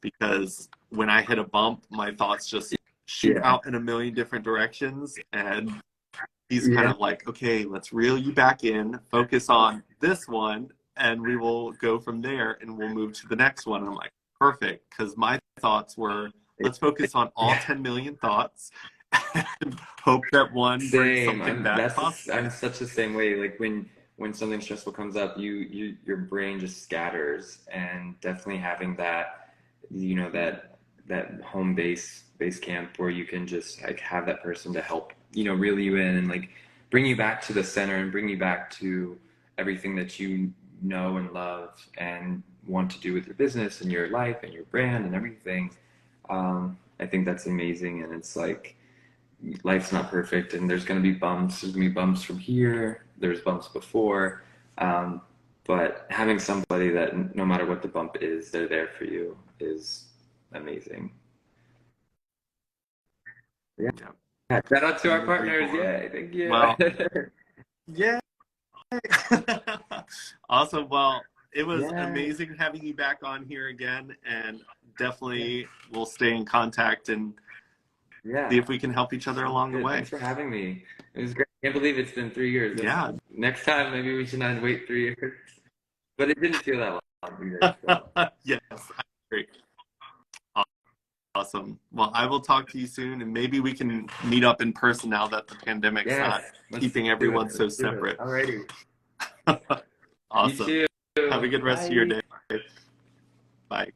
because when I hit a bump, my thoughts just shoot yeah, out in a million different directions and he's kind yeah, of like, okay, let's reel you back in, focus on this one, and we will go from there and we'll move to the next one. And I'm like, perfect. Because my thoughts were, let's focus on all yeah. 10 million thoughts and hope that one brings Same. something back I'm positive. such the same way. Like when something stressful comes up, your brain just scatters, and definitely having that, that home base camp where you can just like have that person to help, reel you in and like bring you back to the center and bring you back to everything that you know and love and want to do with your business and your life and your brand and everything. I think that's amazing, and it's like life's not perfect and there's going to be bumps. There's going to be bumps from here. There's bumps before. Um, but having somebody that no matter what the bump is, they're there for you is amazing. Yeah. Yeah, Shout out to our couldn't agree partners. more. Yay. Thank you. Well, yeah. Awesome. Well, it was Yeah. amazing having you back on here again, and definitely we'll stay in contact and see Yeah. if we can help each other Sounds along the good. way. Thanks for having me. It was great. I can't believe it's been 3 years. That's Yeah. next time. Maybe we should not wait 3 years. But it didn't feel that long either. So Yes, I agree. Awesome. Well, I will talk to you soon, and maybe we can meet up in person now that the pandemic's yes, not let's keeping do everyone it. so Let's do it. separate. Alrighty. You Awesome. too. Have a good rest of your Bye. day. Bye.